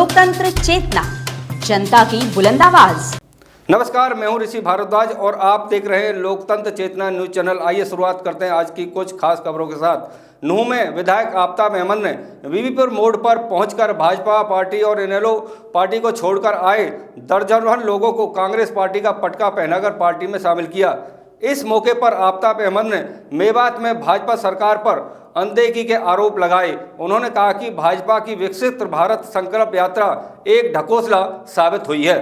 लोकतंत्र चेतना, जनता की बुलंद आवाज। नमस्कार, मैं हूं ऋषि भारद्वाज और आप देख रहे हैं लोकतंत्र चेतना न्यूज चैनल। आइए शुरुआत करते हैं आज की कुछ खास खबरों के साथ। नूंह में विधायक आफताब अहमद ने बीबीपुर मोड़ पर पहुंचकर भाजपा पार्टी और इनेलो पार्टी को छोड़कर आए दर्जनों लोगों को कांग्रेस पार्टी का पटका पहनाकर पार्टी में शामिल किया। इस मौके पर आफताब अहमद ने मेवात में भाजपा सरकार पर अनदेखी के आरोप लगाए। उन्होंने कहा कि भाजपा की विकसित भारत संकल्प यात्रा एक ढकोसला साबित हुई है।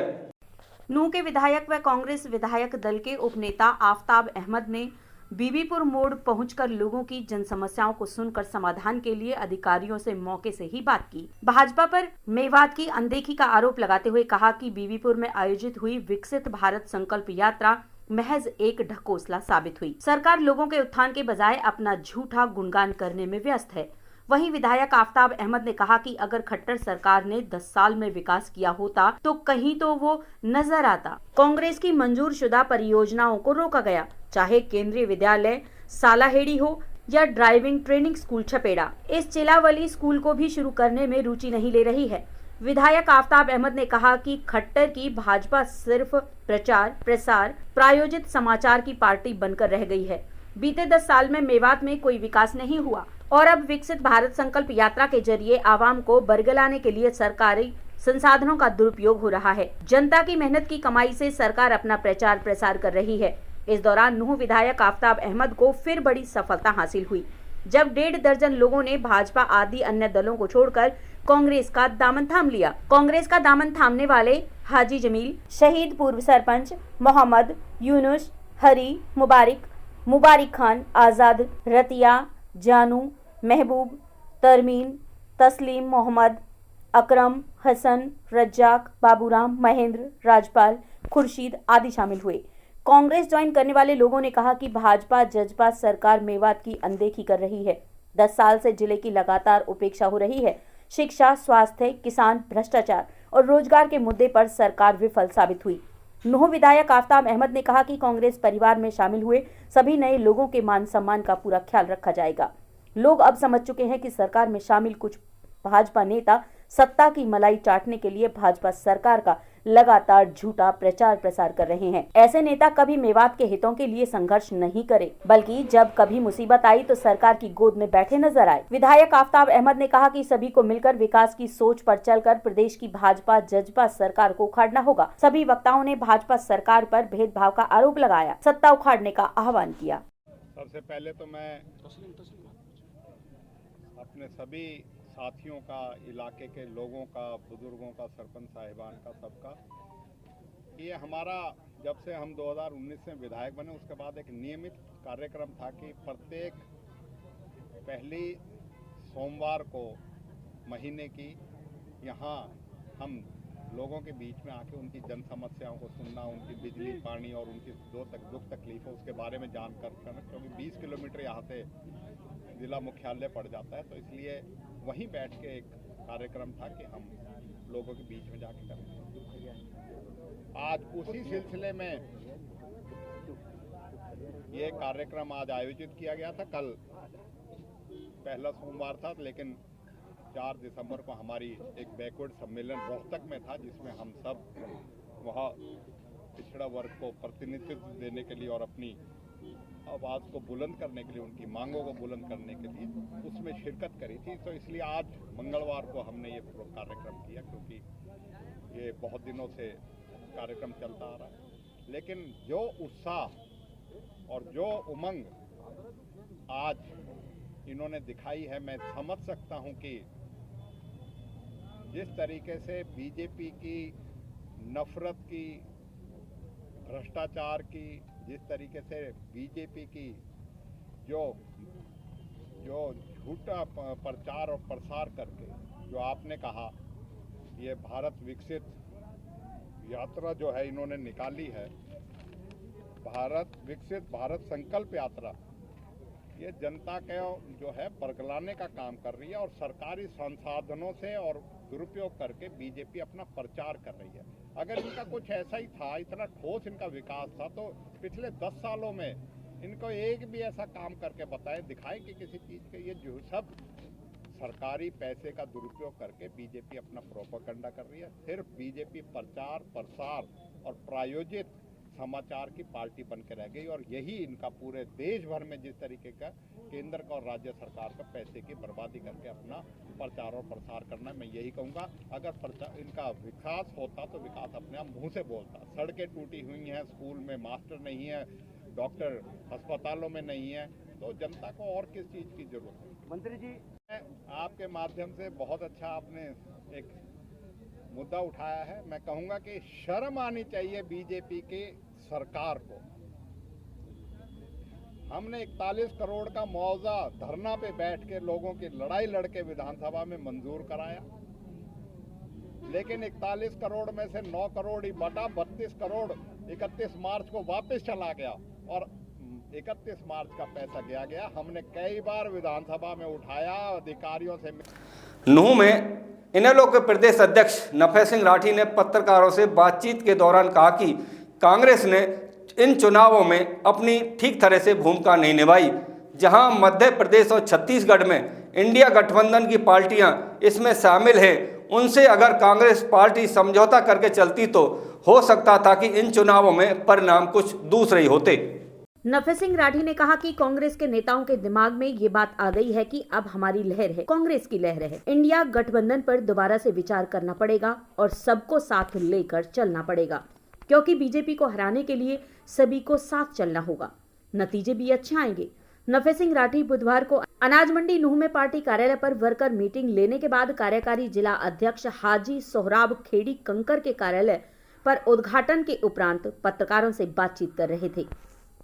नूंह के विधायक व कांग्रेस विधायक दल के उपनेता आफताब अहमद ने बीबीपुर मोड़ पहुंचकर लोगों की जन समस्याओं को सुनकर समाधान के लिए अधिकारियों से मौके से ही बात की। भाजपा पर मेवात की अनदेखी का आरोप लगाते हुए कहा कि बीबीपुर में आयोजित हुई विकसित भारत संकल्प यात्रा महज एक ढकोसला साबित हुई। सरकार लोगों के उत्थान के बजाय अपना झूठा गुणगान करने में व्यस्त है। वहीं विधायक आफताब अहमद ने कहा कि अगर खट्टर सरकार ने 10 साल में विकास किया होता तो कहीं तो वो नजर आता। कांग्रेस की मंजूर शुदा परियोजनाओं को रोका गया, चाहे केंद्रीय विद्यालय सालाहेड़ी हो या ड्राइविंग ट्रेनिंग स्कूल छपेड़ा। इस चिलावली स्कूल को भी शुरू करने में रुचि नहीं ले रही है। विधायक आफताब अहमद ने कहा कि खट्टर की भाजपा सिर्फ प्रचार प्रसार प्रायोजित समाचार की पार्टी बनकर रह गई है। बीते 10 साल में मेवात में कोई विकास नहीं हुआ और अब विकसित भारत संकल्प यात्रा के जरिए आवाम को बरगलाने के लिए सरकारी संसाधनों का दुरुपयोग हो रहा है। जनता की मेहनत की कमाई से सरकार अपना प्रचार प्रसार कर रही है। इस दौरान नूंह विधायक आफताब अहमद को फिर बड़ी सफलता हासिल हुई, जब 1.5 दर्जन लोगों ने भाजपा आदि अन्य दलों को छोड़कर कांग्रेस का दामन थाम लिया। कांग्रेस का दामन थामने वाले हाजी जमील, शहीद पूर्व सरपंच मोहम्मद यूनुस, हरी मुबारिक खान, आजाद, रतिया, जानू, महबूब, तरमीन, तस्लीम, मोहम्मद, अकरम, हसन, रज्जाक, बाबूराम, महेंद्र, राजपाल, खुर्शीद आदि शामिल हुए। कांग्रेस ज्वाइन करने वाले लोगों ने कहा कि भाजपा जजपा सरकार मेवात की अनदेखी कर रही है। 10 साल से जिले की लगातार उपेक्षा हो रही है। शिक्षा, स्वास्थ्य, किसान, भ्रष्टाचार और रोजगार के मुद्दे पर सरकार विफल साबित हुई। नूंह विधायक आफताब अहमद ने कहा कि कांग्रेस परिवार में शामिल हुए सभी नए लोगों के मान सम्मान का पूरा ख्याल रखा जाएगा। लोग अब समझ चुके हैं कि सरकार में शामिल कुछ भाजपा नेता सत्ता की मलाई चाटने के लिए भाजपा सरकार का लगातार झूठा प्रचार प्रसार कर रहे हैं। ऐसे नेता कभी मेवात के हितों के लिए संघर्ष नहीं करे, बल्कि जब कभी मुसीबत आई तो सरकार की गोद में बैठे नजर आए। विधायक आफताब अहमद ने कहा कि सभी को मिलकर विकास की सोच पर चलकर प्रदेश की भाजपा जजपा सरकार को उखाड़ना होगा। सभी वक्ताओं ने भाजपा सरकार पर भेदभाव का आरोप लगाया, सत्ता उखाड़ने का आह्वान किया। सबसे पहले तो मैं अपने सभी साथियों का, इलाके के लोगों का, बुजुर्गों का, सरपंच साहिबान का, सबका, ये हमारा जब से हम 2019 में विधायक बने उसके बाद एक नियमित कार्यक्रम था कि प्रत्येक पहली सोमवार को महीने की यहाँ हम लोगों के बीच में आके उनकी जन समस्याओं को सुनना, उनकी बिजली पानी और उनकी दुख तकलीफों उसके बारे में जानकर करना, क्योंकि 20 किलोमीटर यहाँ से जिला मुख्यालय पड़ जाता है, तो इसलिए वहीं बैठ के एक कार्यक्रम था कि हम लोगों के बीच में जाके करें। आज उसी सिलसिले में ये कार्यक्रम आज आयोजित किया गया था। कल पहला सोमवार था, लेकिन 4 दिसंबर को हमारी एक बैकवर्ड सम्मेलन रोहतक में था, जिसमें हम सब वहाँ पिछड़ा वर्ग को प्रतिनिधित्व देने के लिए और अपनी आवाज़ को बुलंद करने के लिए, उनकी मांगों को बुलंद करने के लिए उसमें शिरकत करी थी। तो इसलिए आज मंगलवार को हमने ये कार्यक्रम किया, क्योंकि ये बहुत दिनों से कार्यक्रम चलता आ रहा है। लेकिन जो उत्साह और जो उमंग आज इन्होंने दिखाई है, मैं समझ सकता हूं कि जिस तरीके से बीजेपी की नफरत की, भ्रष्टाचार की, जिस तरीके से बीजेपी की जो झूठा प्रचार और प्रसार करके जो आपने कहा ये भारत विकसित यात्रा जो है इन्होंने निकाली है, भारत संकल्प यात्रा, ये जनता के जो है बरगलाने का काम कर रही है और सरकारी संसाधनों से और दुरुपयोग करके बीजेपी अपना प्रचार कर रही है। अगर इनका कुछ ऐसा ही था, इतना ठोस इनका विकास था, तो पिछले 10 सालों में इनको एक भी ऐसा काम करके बताएं, दिखाएं कि किसी चीज़ के ये जो सब सरकारी पैसे का दुरुपयोग करके बीजेपी अपना प्रोपेगेंडा कर रही है। सिर्फ बीजेपी प्रचार प्रसार और प्रायोजित समाचार की पार्टी बन के रह गई, और यही इनका पूरे देश भर में जिस तरीके का केंद्र का और राज्य सरकार का पैसे की बर्बादी करके अपना प्रचार और प्रसार करना है। मैं यही कहूँगा, अगर इनका विकास होता तो विकास अपने आप मुंह से बोलता। सड़कें टूटी हुई हैं, स्कूल में मास्टर नहीं है, डॉक्टर अस्पतालों में नहीं है, तो जनता को और किस चीज़ की जरूरत है। मंत्री जी, आपके माध्यम से बहुत अच्छा आपने एक मुद्दा उठाया है। मैं कहूँगा कि शर्म आनी चाहिए बीजेपी के सरकार को। हमने 41 करोड़ का मुआवजा धरना पे बैठ के लोगों की लड़ाई लड़के विधानसभा में मंजूर कराया, लेकिन 41 करोड़ में से 9 करोड़ ही बटा, 32 करोड़ 31 मार्च को वापस चला गया, और 31 मार्च का पैसा गया। हमने कई बार विधानसभा में उठाया, अधिकारियों से। नूंह में इनेलो के प्रदेश अध्यक्ष नफे सिंह राठी ने पत्रकारों से बातचीत के दौरान कहा कि कांग्रेस ने इन चुनावों में अपनी ठीक तरह से भूमिका नहीं निभाई। जहां मध्य प्रदेश और छत्तीसगढ़ में इंडिया गठबंधन की पार्टियां इसमें शामिल हैं, उनसे अगर कांग्रेस पार्टी समझौता करके चलती तो हो सकता था कि इन चुनावों में परिणाम कुछ दूसरे ही होते। नफे सिंह राठी ने कहा कि कांग्रेस के नेताओं के दिमाग में ये बात आ गई है कि अब हमारी लहर है, कांग्रेस की लहर है। इंडिया गठबंधन पर दोबारा से विचार करना पड़ेगा और सबको साथ लेकर चलना पड़ेगा, क्योंकि बीजेपी को हराने के लिए सभी को साथ चलना होगा। नतीजे भी अच्छे आएंगे। नफे सिंह राठी बुधवार को अनाज मंडी नूंह में पार्टी कार्यालय पर वर्कर मीटिंग लेने के बाद कार्यकारी जिला अध्यक्ष हाजी सोहराब खेड़ी कंकर के कार्यालय पर उद्घाटन के उपरांत पत्रकारों से बातचीत कर रहे थे।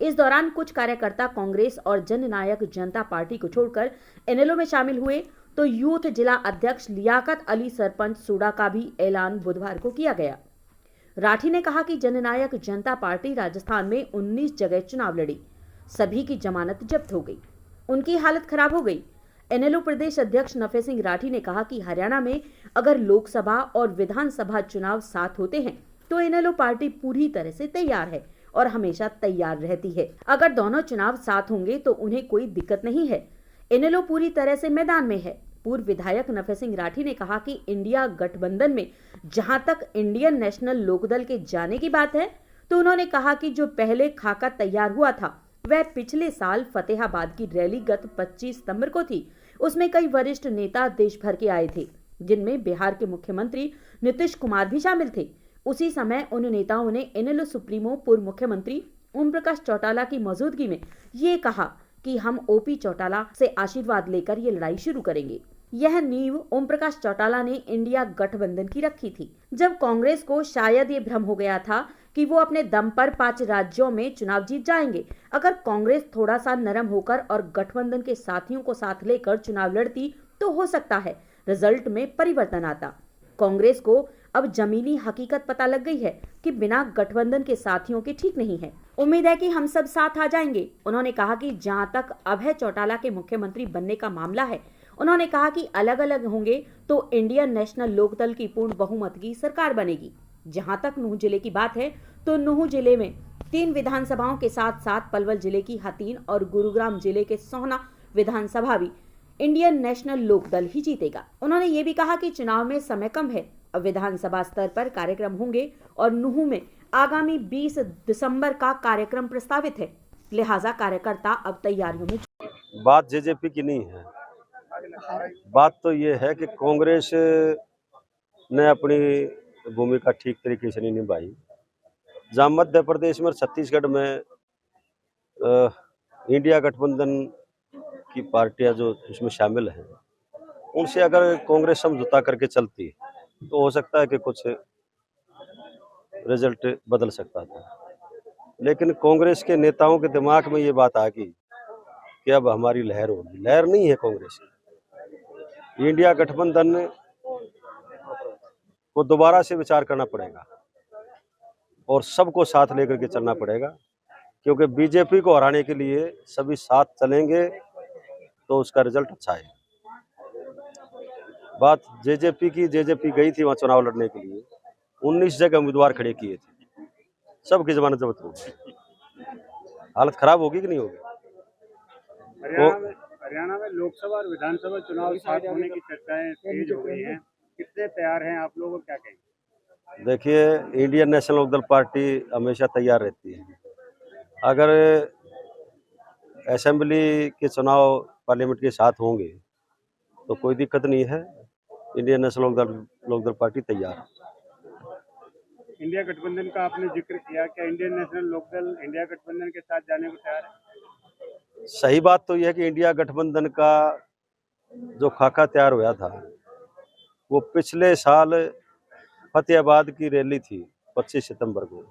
इस दौरान कुछ कार्यकर्ता कांग्रेस और जननायक जनता पार्टी को छोड़कर इनेलो में शामिल हुए, तो यूथ जिला अध्यक्ष लियाकत अली सरपंच सूडा का भी ऐलान बुधवार को किया गया। राठी ने कहा कि जननायक जनता पार्टी राजस्थान में 19 जगह चुनाव लड़ी, सभी की जमानत जब्त हो गई, उनकी हालत खराब हो गई। इनेलो प्रदेश अध्यक्ष नफे सिंह राठी ने कहा कि हरियाणा में अगर लोकसभा और विधानसभा चुनाव साथ होते हैं तो इनेलो पार्टी पूरी तरह से तैयार है और हमेशा तैयार रहती है। अगर दोनों चुनाव साथ होंगे तो उन्हें कोई दिक्कत नहीं है। इनेलो पूरी तरह से मैदान में है। पूर्व विधायक नफे सिंह राठी ने कहा कि इंडिया गठबंधन में जहां तक इंडियन नेशनल लोकदल के जाने की बात है, तो उन्होंने कहा कि जो पहले खाका तैयार हुआ था वह पिछले साल फतेहाबाद की रैली गत 25 सितंबर को थी। उसमें कई वरिष्ठ नेता देश भर के आए थे, जिनमें बिहार के मुख्यमंत्री नीतीश कुमार भी शामिल थे। उसी समय उन नेताओं ने इनेलो सुप्रीमो पूर्व मुख्यमंत्री ओम प्रकाश चौटाला की मौजूदगी में ये कहा कि हम ओपी चौटाला से आशीर्वाद लेकर ये लड़ाई शुरू करेंगे। यह नींव ओम प्रकाश चौटाला ने इंडिया गठबंधन की रखी थी। जब कांग्रेस को शायद ये भ्रम हो गया था कि वो अपने दम पर 5 राज्यों में चुनाव जीत जाएंगे। अगर कांग्रेस थोड़ा सा नरम होकर और गठबंधन के साथियों को साथ लेकर चुनाव लड़ती तो हो सकता है रिजल्ट में परिवर्तन आता। कांग्रेस को अब जमीनी हकीकत पता लग गई है कि बिना गठबंधन के साथियों के ठीक नहीं है। उम्मीद है कि हम सब साथ आ जाएंगे। उन्होंने कहा कि जहां तक अभय चौटाला के मुख्यमंत्री बनने का मामला है, उन्होंने कहा कि अलग अलग होंगे तो इंडियन नेशनल लोकदल की पूर्ण बहुमत की सरकार बनेगी। जहां तक नूंह जिले की बात है तो नूंह जिले में 3 विधानसभाओं के साथ साथ पलवल जिले की हथीन और गुरुग्राम जिले के सोहना विधानसभा भी इंडियन नेशनल लोकदल ही जीतेगा। उन्होंने ये भी कहा कि चुनाव में समय कम है, अब विधानसभा स्तर पर कार्यक्रम होंगे और नूंह में आगामी 20 दिसंबर का कार्यक्रम प्रस्तावित है, लिहाजा कार्यकर्ता अब तैयारियों में। बात जेजेपी की नहीं है, बात तो ये है कि कांग्रेस ने अपनी भूमिका ठीक तरीके से नहीं निभाई। जहाँ मध्य प्रदेश में और छत्तीसगढ़ में इंडिया गठबंधन की पार्टियां जो उसमें शामिल हैं, उनसे अगर कांग्रेस समझौता करके चलती तो हो सकता है कि कुछ रिजल्ट बदल सकता था। लेकिन कांग्रेस के नेताओं के दिमाग में ये बात आ गई कि अब हमारी लहर होगी। लहर नहीं है कांग्रेस की। इंडिया गठबंधन को दोबारा से विचार करना पड़ेगा और सबको साथ लेकर के चलना पड़ेगा, क्योंकि बीजेपी को हराने के लिए सभी साथ चलेंगे तो उसका रिजल्ट अच्छा है। बात जेजेपी की, जेजेपी गई थी वहाँ चुनाव लड़ने के लिए, 19 जगह उम्मीदवार खड़े किए थे, सबकी जमानत जब्त होगी। हालत खराब होगी कि नहीं होगी? हरियाणा में लोकसभा और विधानसभा चुनाव साथ होने की चर्चाएं तेज हो गई हैं। कितने तैयार हैं आप लोग और क्या कहेंगे? देखिए, इंडियन नेशनल लोकदल पार्टी हमेशा तैयार रहती है। अगर असेंबली के चुनाव पार्लियामेंट के साथ होंगे तो कोई दिक्कत नहीं है। इंडियन नेशनल लोकदल पार्टी तैयार है। इंडिया गठबंधन का आपने जिक्र किया, क्या इंडियन नेशनल लोकदल इंडिया गठबंधन के साथ जाने को तैयार है? सही बात तो यह है कि इंडिया गठबंधन का जो खाका तैयार हुआ था वो पिछले साल फतेहाबाद की रैली थी 25 सितंबर को।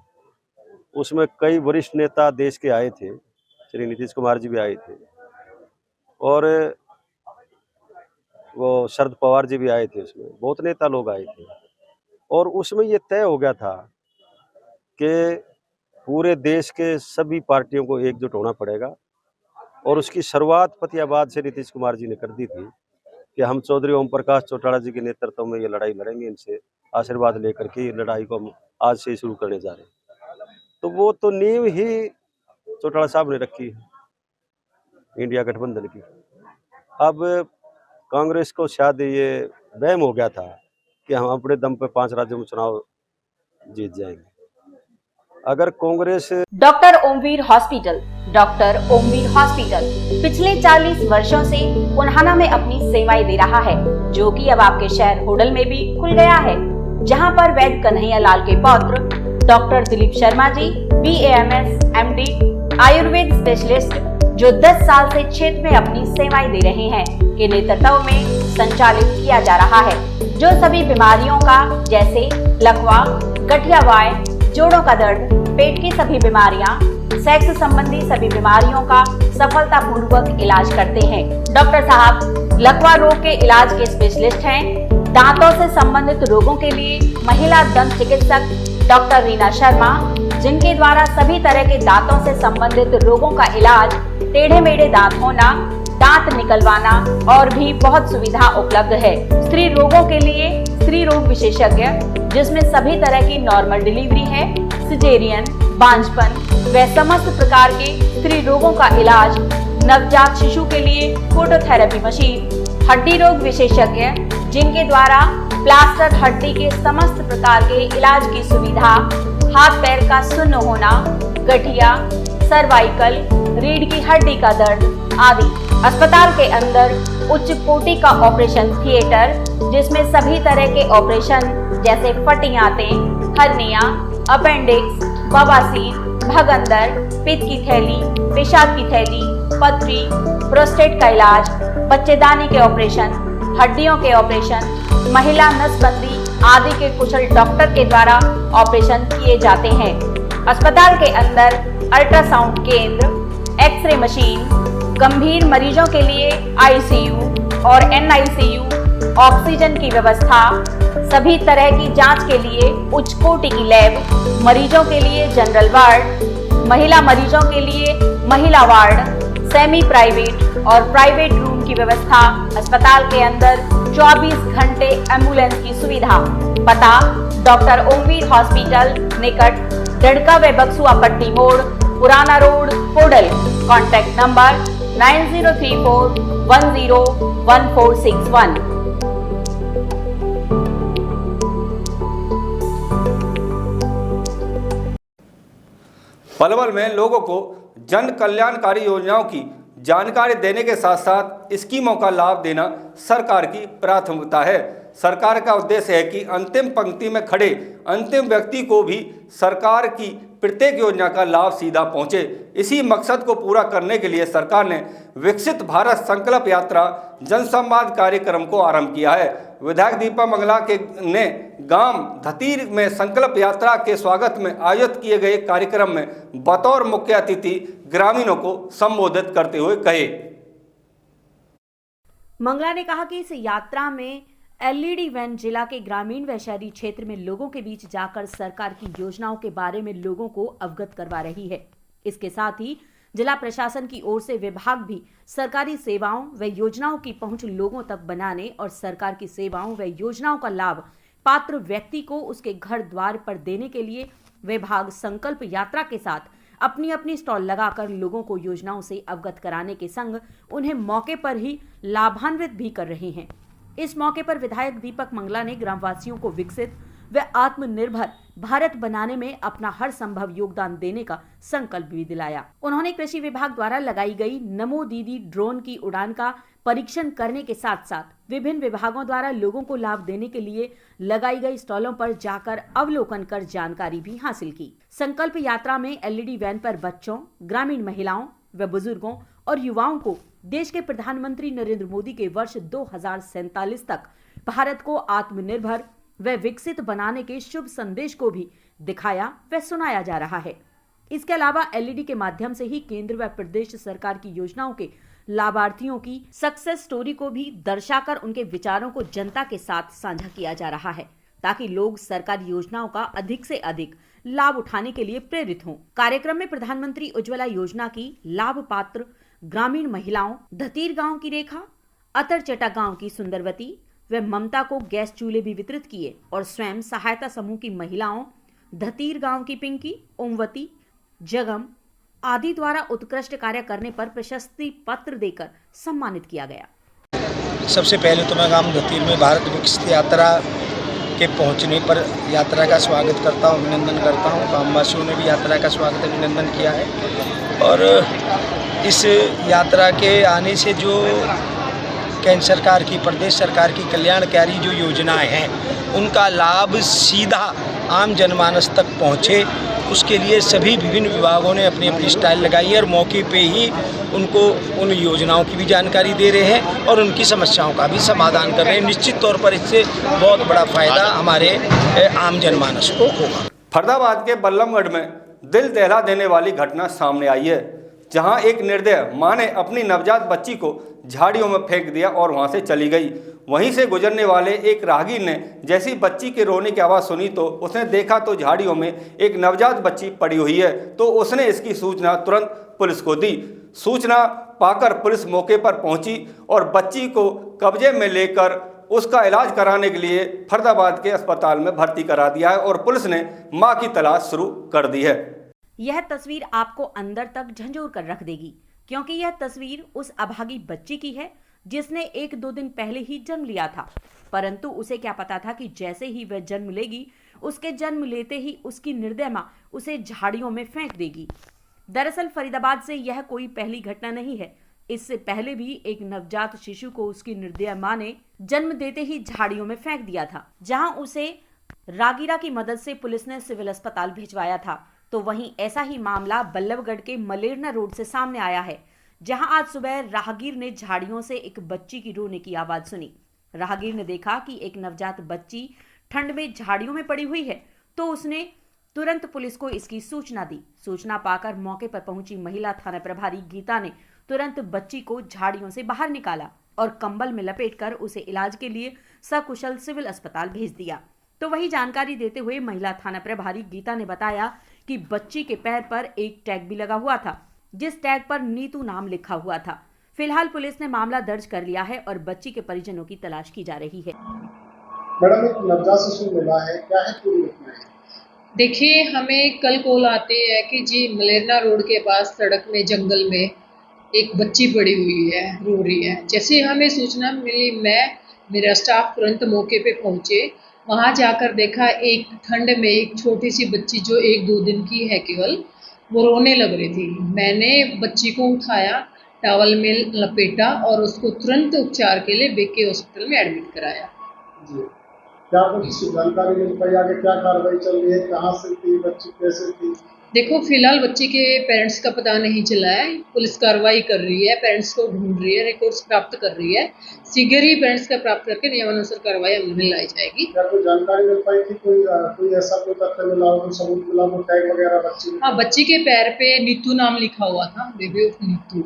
उसमें कई वरिष्ठ नेता देश के आए थे, श्री नीतीश कुमार जी भी आए थे और वो शरद पवार जी भी आए थे। उसमें बहुत नेता लोग आए थे और उसमें ये तय हो गया था कि पूरे देश के सभी पार्टियों को एकजुट होना पड़ेगा और उसकी शुरुआत फतेहाबाद से नीतीश कुमार जी ने कर दी थी कि हम चौधरी ओम प्रकाश चौटाला जी के नेतृत्व में ये लड़ाई लड़ेंगे, इनसे आशीर्वाद लेकर के लड़ाई को हम आज से ही शुरू करने जा रहे हैं। तो वो तो नींव ही चौटाला साहब ने रखी है इंडिया गठबंधन की। अब कांग्रेस को शायद ये वहम हो गया था कि हम अपने दम पे 5 राज्यों में चुनाव जीत जाएंगे। अगर Congress doctor Omvir hospital. Doctor Omvir hospital पिछले 40 वर्षों से कोल्हाना में अपनी सेवाएं दे रहा है, जो कि अब आपके शहर होडल में भी खुल गया है, जहां पर वैद्य कन्हैया लाल के पौत्र doctor Dilip Sharma ji BAMS MD Ayurveda specialist, जो 10 साल से क्षेत्र में अपनी सेवाएं दे रहे हैं, के नेतृत्व में संचालित किया जा रहा है, जो सभी बीमारियों का जैसे लकवा, गठिया वाय, जोड़ों का दर्द, पेट की सभी बीमारियां, सेक्स संबंधी सभी बीमारियों का सफलतापूर्वक इलाज करते हैं। डॉक्टर साहब लकवा रोग के इलाज के स्पेशलिस्ट हैं। दांतों से संबंधित रोगों के लिए महिला दंत चिकित्सक डॉक्टर रीना शर्मा, जिनके द्वारा सभी तरह के दांतों से संबंधित रोगों का इलाज, टेढ़े मेढ़े दांत होना, दांत निकलवाना और भी बहुत सुविधा उपलब्ध है। स्त्री रोगों के लिए स्त्री रोग विशेषज्ञ, जिसमें सभी तरह की नॉर्मल डिलीवरी है, सिजेरियन, बांझपन व समस्त प्रकार के स्त्री रोगों का इलाज, नवजात शिशु के लिए फोटोथेरेपी मशीन, हड्डी रोग विशेषज्ञ, जिनके द्वारा प्लास्टर हड्डी के समस्त प्रकार के इलाज की सुविधा, हाथ पैर का सुन्न होना, गठिया, सर्वाइकल, रीढ़ की हड्डी का दर्द आदि। अस्पताल के अंदर उच्च कोटि का ऑपरेशन थिएटर, जिसमें सभी तरह के ऑपरेशन जैसे फटियाते, हर्निया, अपेंडिक्स, बवासीर, भगंदर, पित्त की थैली, पेशाब की थैली, पथरी, प्रोस्टेट का इलाज, बच्चेदानी के ऑपरेशन, हड्डियों के ऑपरेशन, महिला नसबंदी आदि के कुशल डॉक्टर के द्वारा ऑपरेशन किए जाते हैं। अस्पताल के अंदर अल्ट्रासाउंड केंद्र, एक्सरे मशीन, गंभीर मरीजों के लिए ICU और NICU, ऑक्सीजन की व्यवस्था, सभी तरह की जांच के लिए उच्च कोटि की लैब, मरीजों के लिए जनरल वार्ड, महिला मरीजों के लिए महिला वार्ड, सेमी प्राइवेट और प्राइवेट रूम की व्यवस्था। अस्पताल के अंदर 24 घंटे एम्बुलेंस की सुविधा। पता डॉक्टर ओमवीर हॉस्पिटल निकट दड़का व बक्सुआ पट्टी मोड़, पुराना road, Hodal. Contact number 9034101461। Palwal में लोगों को जन कल्याणकारी योजनाओं की जानकारी देने के साथ साथ स्कीमों का लाभ देना सरकार की प्राथमिकता है। सरकार का उद्देश्य है कि अंतिम पंक्ति में खड़े अंतिम व्यक्ति को भी सरकार की प्रत्येक योजना का लाभ सीधा पहुंचे। इसी मकसद को पूरा करने के लिए सरकार ने विकसित भारत संकल्प यात्रा जनसंवाद कार्यक्रम को आरंभ किया है। विधायक दीपा मंगला ने गांव धतीर में संकल्प यात्रा के स्वागत में आयोजित किए गए कार्यक्रम में बतौर मुख्य अतिथि ग्रामीणों को संबोधित करते हुए कहे। मंगला ने कहा कि इस यात्रा में LED वैन जिला के ग्रामीण व शहरी क्षेत्र में लोगों के बीच जाकर सरकार की योजनाओं के बारे में लोगों को अवगत करवा रही है। इसके साथ ही जिला प्रशासन की ओर से विभाग भी सरकारी सेवाओं व योजनाओं की पहुंच लोगों तक बनाने और सरकार की सेवाओं व योजनाओं का लाभ पात्र व्यक्ति को उसके घर द्वार पर देने के लिए विभाग संकल्प यात्रा के साथ अपनी अपनी स्टॉल लगाकर लोगों को योजनाओं से अवगत कराने के संग उन्हें मौके पर ही लाभान्वित भी कर रहे हैं। इस मौके पर विधायक दीपक मंगला ने ग्रामवासियों को विकसित व आत्मनिर्भर भारत बनाने में अपना हर संभव योगदान देने का संकल्प भी दिलाया। उन्होंने कृषि विभाग द्वारा लगाई गई नमो दीदी ड्रोन की उड़ान का परीक्षण करने के साथ साथ विभिन्न विभागों द्वारा लोगों को लाभ देने के लिए लगाई गई स्टॉलों पर जाकर अवलोकन कर जानकारी भी हासिल की। संकल्प यात्रा में एलईडी वैन पर बच्चों, ग्रामीण महिलाओं व बुजुर्गों और युवाओं को देश के प्रधानमंत्री नरेंद्र मोदी के वर्ष 2047 तक भारत को आत्मनिर्भर व विकसित बनाने के शुभ संदेश को भी दिखाया व सुनाया जा रहा है। इसके अलावा एलईडी के माध्यम से ही केंद्र व प्रदेश सरकार की योजनाओं के लाभार्थियों की सक्सेस स्टोरी को भी दर्शाकर उनके विचारों को जनता के साथ साझा किया जा रहा है, ताकि लोग सरकारी योजनाओं का अधिक से अधिक लाभ उठाने के लिए प्रेरित हों। कार्यक्रम में प्रधानमंत्री उज्ज्वला योजना की लाभ पात्र ग्रामीण महिलाओं, धतीर गांव की रेखा, अतरचटा गांव की सुंदरवती व ममता को गैस चूल्हे भी वितरित किए और स्वयं सहायता समूह की महिलाओं, धतीर गांव की पिंकी, ओमवती, जगम आदि द्वारा उत्कृष्ट कार्य करने पर प्रशस्ति पत्र देकर सम्मानित किया गया। सबसे पहले तो मैं गांव धतीर में भारत विकसित यात्रा के पहुंचने पर यात्रा का स्वागत करता हूं, अभिनंदन करता हूं। गांववासियों ने भी यात्रा का स्वागत अभिनंदन किया है और इस यात्रा के आने से जो केंद्र सरकार की, प्रदेश सरकार की कल्याणकारी जो योजनाएं हैं उनका लाभ सीधा आम जनमानस तक पहुंचे, उसके लिए सभी विभिन्न विभागों ने अपनी अपनी स्टाइल लगाई है और मौके पे ही उनको उन योजनाओं की भी जानकारी दे रहे हैं और उनकी समस्याओं का भी समाधान कर रहे हैं। निश्चित तौर पर इससे बहुत बड़ा फायदा हमारे आम जनमानस को होगा। फरीदाबाद के बल्लभगढ़ में दिल दहला देने वाली घटना सामने आई है, जहां एक निर्दय मां ने अपनी नवजात बच्ची को झाड़ियों में फेंक दिया और वहां से चली गई। वहीं से गुजरने वाले एक राहगीर ने जैसी बच्ची के रोने की आवाज़ सुनी तो उसने देखा तो झाड़ियों में एक नवजात बच्ची पड़ी हुई है, तो उसने इसकी सूचना तुरंत पुलिस को दी। सूचना पाकर पुलिस मौके पर पहुंची और बच्ची को कब्जे में लेकर उसका इलाज कराने के लिए फरीदाबाद के अस्पताल में भर्ती करा दिया है और पुलिस ने मां की तलाश शुरू कर दी है। यह तस्वीर आपको अंदर तक झंझोर कर रख देगी, क्योंकि यह तस्वीर उस अभागी बच्ची की है जिसने 1-2 दिन पहले ही जन्म लिया था, परंतु उसे क्या पता था कि जैसे ही वह जन्म लेगी, उसके जन्म लेते ही उसकी निर्दय मां उसे झाड़ियों में फेंक देगी। दरअसल फरीदाबाद से यह कोई पहली घटना नहीं है। इससे पहले भी एक नवजात शिशु को उसकी निर्दय मां ने जन्म देते ही झाड़ियों में फेंक दिया था, जहां उसे रागीरा की मदद से पुलिस ने सिविल अस्पताल भिजवाया था। तो वहीं ऐसा ही मामला बल्लभगढ़ के मलेरना रोड से सामने आया है, जहां आज सुबह राहगीर ने झाड़ियों से एक बच्ची की रोने की आवाज सुनी। राहगीर ने देखा कि एक नवजात बच्ची ठंड में झाड़ियों में पड़ी हुई है, तो उसने तुरंत पुलिस को इसकी सूचना दी। सूचना पाकर मौके पर पहुंची महिला थाना प्रभारी गीता ने तुरंत बच्ची को झाड़ियों से बाहर निकाला और कंबल में लपेटकर उसे इलाज के लिए सकुशल सिविल अस्पताल भेज दिया। तो वही जानकारी देते हुए महिला थाना प्रभारी गीता ने बताया कि बच्ची के पैर पर एक टैग भी लगा हुआ था, जिस टैग पर नीतू नाम लिखा हुआ था। फिलहाल पुलिस ने मामला दर्ज कर लिया है और बच्ची के परिजनों की तलाश की जा रही है। मैडम, एक नवजात शिशु मिला है, क्या है पूरी घटना? देखिए, हमें कल कॉल आती है कि जी मलेरना रोड के पास सड़क में जंगल में एक बच्ची पड़ी हुई है, रो रही है। जैसे हमें सूचना मिली, मेरा स्टाफ तुरंत मौके पे पहुंचे। वहां जाकर देखा एक ठंड में एक छोटी सी बच्ची जो 1-2 दिन की है केवल, वो रोने लग रही थी। मैंने बच्ची को उठाया, टॉवल में लपेटा और उसको तुरंत उपचार के लिए बेके हॉस्पिटल में एडमिट कराया। जी, क्या कुछ जानकारी मिल पाई? आगे क्या कार्रवाई चल रही है? कहाँ से थी बच्ची, कैसे थी? देखो, फिलहाल बच्ची के पेरेंट्स का पता नहीं चला है। पुलिस कार्रवाई कर रही है, पेरेंट्स को ढूंढ रही है, रिकॉर्ड्स प्राप्त कर रही है। शीघ्र ही पेरेंट्स का प्राप्त करके नियमानुसार कार्रवाई अमल में लाई जाएगी। क्या कोई जानकारी मिल पाई कि कोई ऐसा कोई तथ्य मिला हो, सबूत मिला हो, टैग वगैरह बच्ची? हाँ, बच्ची के पैर पे नीतू नाम लिखा हुआ था, बेबी ऑफ नीतू।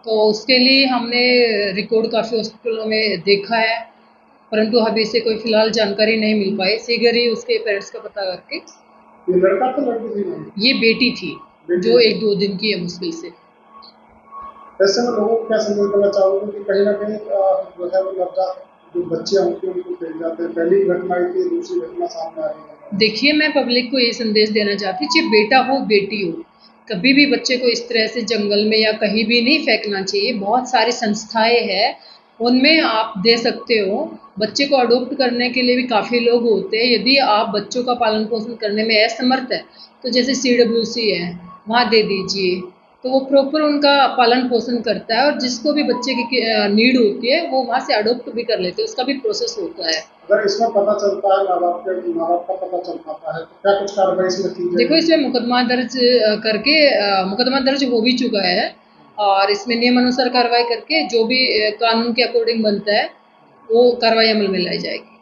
तो उसके लिए हमने रिकॉर्ड काफी हॉस्पिटलों में देखा है, परंतु अभी से कोई फिलहाल जानकारी नहीं मिल पाई। शीघ्र ही उसके पेरेंट्स का पता करके। ये लड़का तो लड़की थी? ये बेटी थी, जो 1-2 दिन की है मुश्किल से। ऐसे में लोगों को क्या संदेश देना चाहोगे कि कहीं ना कहीं जो है वो नवजात जो बच्चे होते हैं उनको फेंक जाते हैं? पहली घटना आई थी, दूसरी घटना सामने आ रही है। देखिए, मैं पब्लिक को ये संदेश देना चाहती हूँ, चाहे बेटा हो बेटी हो, कभी भी बच्चे को इस तरह से जंगल में या कहीं भी नहीं फेंकना चाहिए। बहुत सारी संस्थाएं हैं, उनमें आप दे सकते हो। बच्चे को अडॉप्ट करने के लिए भी काफ़ी लोग होते हैं। यदि आप बच्चों का पालन पोषण करने में असमर्थ है तो जैसे CWC है, वहाँ दे दीजिए, तो वो प्रॉपर उनका पालन पोषण करता है। और जिसको भी बच्चे की नीड होती है वो वहाँ से अडॉप्ट भी कर लेते हैं, उसका भी प्रोसेस होता है। अगर इसमें पता चलता है माँ बाप का पता चल पाता है तो क्या कुछ कार्रवाई इसमें की जाएगी? देखो, इसमें मुकदमा दर्ज करके मुकदमा दर्ज हो भी चुका है और इसमें नियम अनुसार कार्रवाई करके जो भी कानून के अकॉर्डिंग बनता है वो कार्रवाई अमल में लाई जाएगी।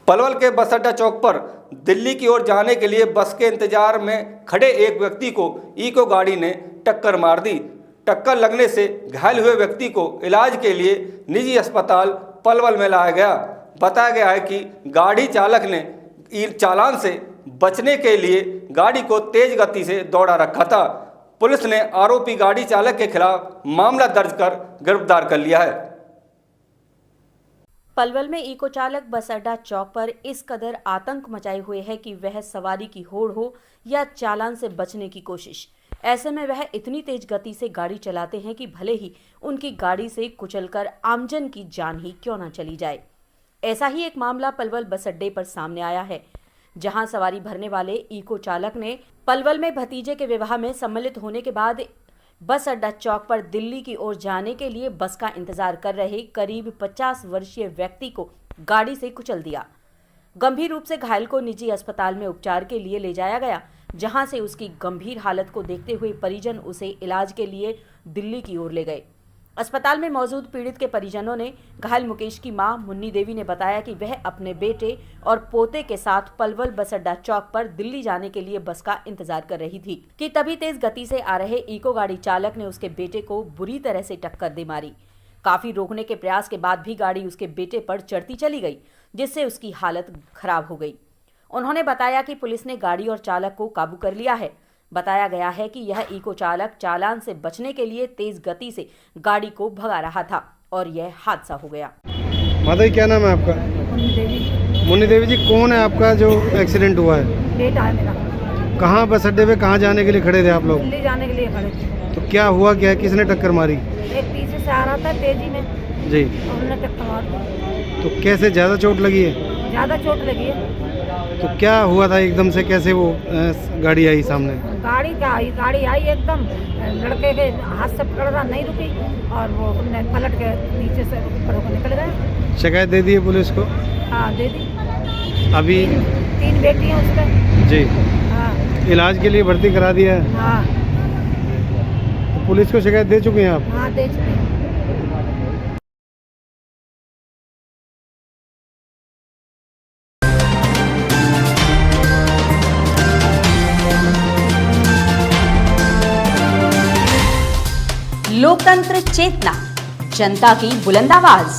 पलवल के बस अड्डा चौक पर दिल्ली की ओर जाने के लिए बस के इंतजार में खड़े एक व्यक्ति को इको गाड़ी ने टक्कर मार दी। टक्कर लगने से घायल हुए व्यक्ति को इलाज के लिए निजी अस्पताल पलवल में लाया गया। बताया गया है कि गाड़ी चालक ने चालान से बचने के लिए गाड़ी को तेज गति से दौड़ा रखा था। पुलिस ने आरोपी गाड़ी चालक के खिलाफ मामला दर्ज कर गिरफ्तार कर लिया है। पलवल में इको चालक बस अड्डा चौक पर इस कदर आतंक मचाए हुए है कि वह सवारी की होड़ हो या चालान से बचने की कोशिश। ऐसे में वह इतनी तेज गति से गाड़ी चलाते हैं कि भले ही उनकी गाड़ी से कुचलकर आमजन की जान ही क्यों न चली जाए। ऐसा ही एक मामला पलवल बस अड्डे पर सामने आया है, जहां सवारी भरने वाले इको चालक ने पलवल में भतीजे के विवाह में सम्मिलित होने के बाद बस अड्डा चौक पर दिल्ली की ओर जाने के लिए बस का इंतजार कर रहे करीब 50 वर्षीय व्यक्ति को गाड़ी से कुचल दिया। गंभीर रूप से घायल को निजी अस्पताल में उपचार के लिए ले जाया गया, जहां से उसकी गंभीर हालत को देखते हुए परिजन उसे इलाज के लिए दिल्ली की ओर ले गए। अस्पताल में मौजूद पीड़ित के परिजनों ने घायल मुकेश की मां मुन्नी देवी ने बताया कि वह अपने बेटे और पोते के साथ पलवल बस अड्डा चौक पर दिल्ली जाने के लिए बस का इंतजार कर रही थी कि तभी तेज गति से आ रहे इको गाड़ी चालक ने उसके बेटे को बुरी तरह से टक्कर दे मारी। काफी रोकने के प्रयास के बाद भी गाड़ी उसके बेटे पर चढ़ती चली गई, जिससे उसकी हालत खराब हो गई। उन्होंने बताया कि पुलिस ने गाड़ी और चालक को काबू कर लिया है। बताया गया है कि यह इको चालक चालान से बचने के लिए तेज गति से गाड़ी को भगा रहा था और यह हादसा हो गया। माता जी, क्या नाम है आपका? मुन्नी देवी जी, कौन है आपका जो एक्सीडेंट हुआ है? बेटा है मेरा। कहाँ बस अड्डे पे कहाँ जाने के लिए खड़े थे आप लोग? दिल्ली जाने के लिए खड़े थे। तो क्या हुआ, क्या है, किसने टक्कर मारी? एक पीछे से आ रहा था तेजी में जी, उन्होंने टक्कर मार दी। तो कैसे, ज़्यादा चोट लगी है? ज़्यादा चोट लगी है। तो क्या हुआ था एकदम से, कैसे वो गाड़ी आई सामने? गाड़ी आई एकदम, लड़के के हाथ से पकड़ रहा, नहीं रुकी और वो पलट के नीचे से ऊपर होकर निकल गए। शिकायत दे दी है पुलिस को? हाँ, दे दी। अभी 3 बेटी हैं उसके। जी, हाँ। इलाज के लिए भर्ती करा दिया है? हाँ। तो पुलिस को शिकायत दे चुके हैं आप? हाँ, दे चुके हैं। लोकतंत्र चेतना, जनता की बुलंद आवाज।